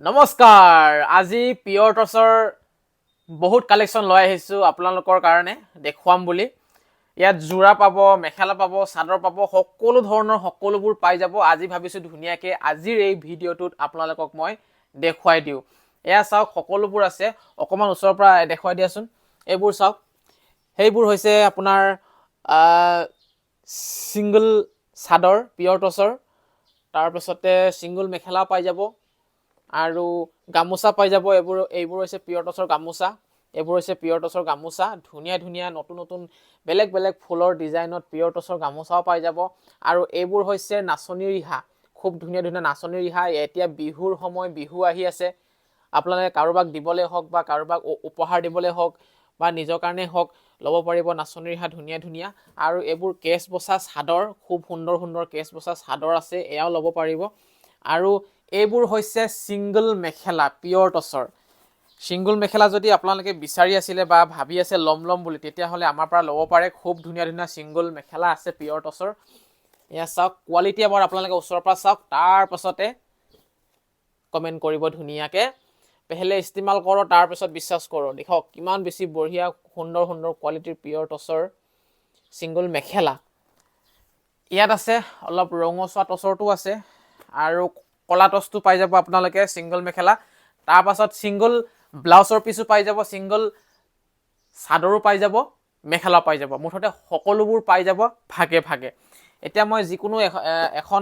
নমস্কাৰ আজি পিয়ৰ টছৰ বহুত কালেকশ্যন লৈ আহিছোঁ আপোনালোকৰ কাৰণে দেখুৱাম বুলি ইয়াত জোৰা পাব মেখেলা পাব চাদৰ পাব সকলো ধৰণৰ সকলোবোৰ পাই যাব আজি ভাবিছোঁ ধুনীয়াকৈ আজিৰ এই ভিডিঅ'টোত আপোনালোকক মই দেখুৱাই দিওঁ এয়া চাওক সকলোবোৰ আছে অকমান ওচৰৰ পৰা দেখুৱাই দিয়াচোন এইবোৰ চাওক সেইবোৰ হৈছে আপোনাৰ সিঙ্গল চাদৰ পিয়ৰ টছৰ তাৰ পাছতে সিঙ্গল মেখেলা পাই যাব আৰু গামোচা পাই যাব এইবোৰ হৈছে পিয়ৰ টছৰ গামোচা এইবোৰ হৈছে পিয়ৰ টছৰ গামোচা ধুনীয়া ধুনীয়া নতুন নতুন বেলেগ বেলেগ ফুলৰ ডিজাইনত পিয়ৰ টছৰ গামোচাও পাই যাব আৰু এইবোৰ হৈছে নাচনী ৰিহা খুব ধুনীয়া ধুনীয়া নাচনী ৰিহা এতিয়া বিহুৰ সময় বিহু আহি আছে আপোনালোকে কাৰোবাক দিবলৈ হওক বা কাৰোবাক উপহাৰ দিবলৈ হওক বা নিজৰ কাৰণে হওক ল'ব পাৰিব নাচনী ৰিহা ধুনীয়া ধুনীয়া আৰু এইবোৰ কেছ বচা চাদৰ খুব সুন্দৰ সুন্দৰ কেছ বচা চাদৰ আছে এয়াও ল'ব পাৰিব আৰু এইবোৰ হৈছে সিঙ্গল মেখেলা পিয়ৰ টছৰ সিঙ্গল মেখেলা যদি আপোনালোকে বিচাৰি আছিলে বা ভাবি আছে লম বুলি তেতিয়াহ'লে আমাৰ পৰা ল'ব পাৰে খুব ধুনীয়া ধুনীয়া সিঙ্গল মেখেলা আছে পিয়ৰ টছৰ এয়া চাওক কোৱালিটি এবাৰ আপোনালোকে ওচৰৰ পৰা চাওক তাৰ পাছতে কমেণ্ট কৰিব ধুনীয়াকৈ পেহলে ইস্তেমাল কৰো তাৰ পাছত বিশ্বাস কৰো দেখক কিমান বেছি বঢ়িয়া সুন্দৰ সুন্দৰ কোৱালিটিৰ পিয়ৰ টছৰ সিঙ্গল মেখেলা ইয়াত আছে অলপ ৰঙচুৱা টছৰটো আছে আৰু কলা টছটো পাই যাব আপোনালোকে সিঙ্গল মেখেলা তাৰ পাছত সিঙ্গল ব্লাউজৰ পিছো পাই যাব সিঙ্গল চাদৰো পাই যাব মেখেলা পাই যাব মুঠতে সকলোবোৰ পাই যাব ভাগে ভাগে এতিয়া মই যিকোনো এখন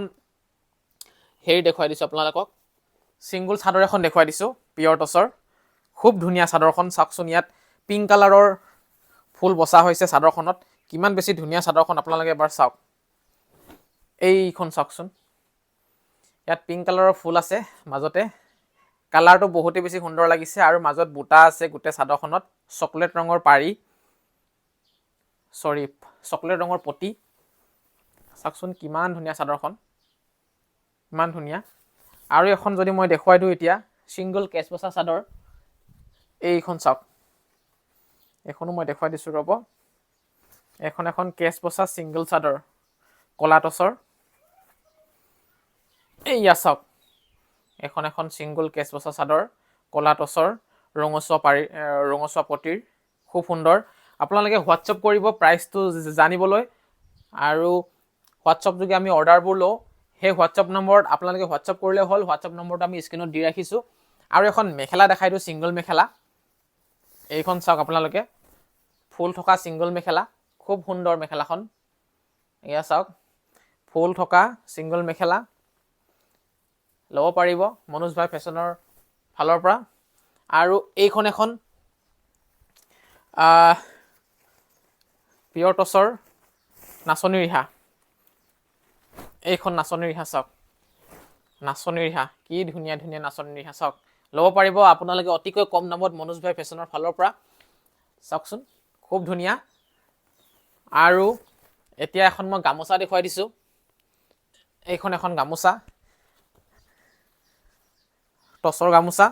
হেৰি দেখুৱাই দিছো আপোনালোকক সিঙ্গল চাদৰ এখন দেখুৱাই দিছো পিয়ৰ টছৰ খুব ধুনীয়া চাদৰখন চাওকচোন ইয়াত পিংক কালাৰৰ ফুল বসা হৈছে চাদৰখনত কিমান বেছি ধুনীয়া চাদৰখন আপোনালোকে এবাৰ চাওক এইখন চাওকচোন ইয়াত পিংক কালাৰৰ ফুল আছে মাজতে কালাৰটো বহুতে বেছি সুন্দৰ লাগিছে আৰু মাজত বুটা আছে গোটে চাদৰখনত চকলেট ৰঙৰ পাৰি চকলেট ৰঙৰ পটি চাওকচোন কিমান ধুনীয়া চাদৰখন ইমান ধুনীয়া আৰু এখন যদি মই দেখুৱাই দিওঁ এতিয়া সিঙ্গল কেছ বচা চাদৰ এইখন চাওক এখনো মই দেখুৱাই দিছো ৰব এখন কেছ বচা সিঙ্গল চাদৰ কলা টছৰ এইয়া চাওক এখন সিঙ্গল কেছ বচা চাদৰ কলা টছৰ ৰঙচুৱা পটিৰ খুব সুন্দৰ আপোনালোকে হোৱাটছআপ কৰিব প্ৰাইচটো জানিবলৈ আৰু হোৱাটছআপ যোগে আমি অৰ্ডাৰবোৰ লওঁ সেই হোৱাটছআপ নম্বৰত আপোনালোকে হোৱাটছআপ কৰিলে হ'ল হোৱাটছআপ নম্বৰটো আমি স্ক্ৰীনত দি ৰাখিছোঁ আৰু এখন মেখেলা দেখাই দিওঁ সিঙ্গল মেখেলা এইখন চাওক আপোনালোকে ফুল থকা সিঙ্গল মেখেলা খুব সুন্দৰ মেখেলাখন এয়া চাওক ফুল থকা সিঙ্গল মেখেলা ল'ব পাৰিব মনোজ ভাই ফেশ্বনৰ ফালৰ পৰা আৰু এইখন এখন পিয়ৰ টছৰ নাচনী ৰিহা এইখন নাচনী ৰিহা চাওক নাচনী ৰিহা কি ধুনীয়া ধুনীয়া নাচনী ৰিহা চাওক ল'ব পাৰিব আপোনালোকে অতিকৈ কম দামত মনোজ ভাই ফেশ্বনৰ ফালৰ পৰা চাওকচোন খুব ধুনীয়া আৰু এতিয়া এখন মই গামোচা দেখুৱাই দিছোঁ এইখন এখন গামোচা টছৰ গামোচা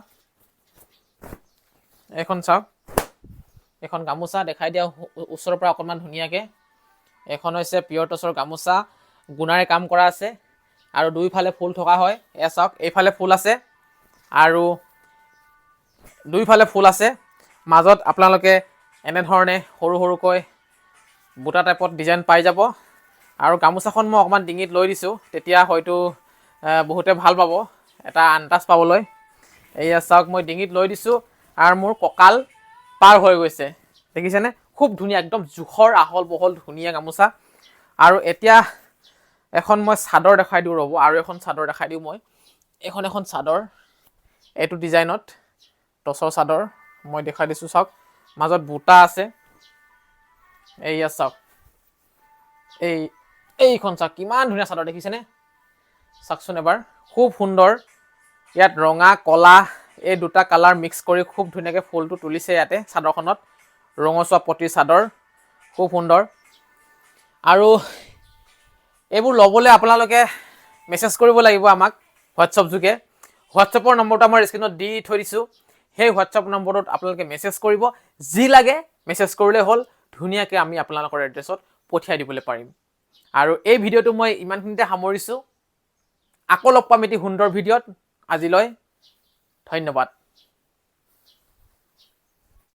এখন চাওক এখন গামোচা দেখাই দিয়া ওচৰৰ পৰা অকণমান ধুনীয়াকৈ এখন হৈছে পিয়ৰ টছৰ গামোচা গুণাৰে কাম কৰা আছে আৰু দুইফালে ফুল থকা হয় এয়া চাওক এইফালে ফুল আছে আৰু দুইফালে ফুল আছে মাজত আপোনালোকে এনেধৰণে সৰু সৰুকৈ বুটা টাইপত ডিজাইন পাই যাব আৰু গামোচাখন মই অকণমান ডিঙিত লৈ দিছোঁ তেতিয়া হয়তো বহুতে ভাল পাব এটা আন্দাজ পাবলৈ এয়া চাওক মই ডিঙিত লৈ দিছোঁ আৰু মোৰ কঁকাল পাৰ হৈ গৈছে দেখিছেনে খুব ধুনীয়া একদম জোখৰ আহল বহল ধুনীয়া গামোচা আৰু এতিয়া এখন মই চাদৰ দেখাই দিওঁ ৰ'ব আৰু এখন চাদৰ দেখাই দিওঁ মই এখন চাদৰ এইটো ডিজাইনত টছৰ চাদৰ মই দেখাই দিছোঁ চাওক মাজত বুটা আছে এইয়া চাওক এইখন চাওক কিমান ধুনীয়া চাদৰ দেখিছেনে চাওকচোন এবাৰ খুব সুন্দৰ ইয়াত ৰঙা কলা এই দুটা কালাৰ মিক্স কৰি খুব ধুনীয়াকৈ ফুলটো তুলিছে ইয়াতে চাদৰখনত ৰঙচুৱা পটিৰ চাদৰ খুব সুন্দৰ আৰু এইবোৰ ল'বলৈ আপোনালোকে মেছেজ কৰিব লাগিব আমাক হোৱাটছআপ যোগে হোৱাটছআপৰ নম্বৰটো আমাৰ স্ক্ৰীনত দি থৈ দিছোঁ সেই হোৱাটছআপ নম্বৰটোত আপোনালোকে মেছেজ কৰিব যি লাগে মেছেজ কৰিলে হ'ল ধুনীয়াকৈ আমি আপোনালোকৰ এড্ৰেছত পঠিয়াই দিবলৈ পাৰিম আৰু এই ভিডিঅ'টো মই ইমানখিনিতে সামৰিছোঁ আকৌ লগ পাম এটি সুন্দৰ ভিডিঅ'ত আজিলৈ ধন্যবাদ।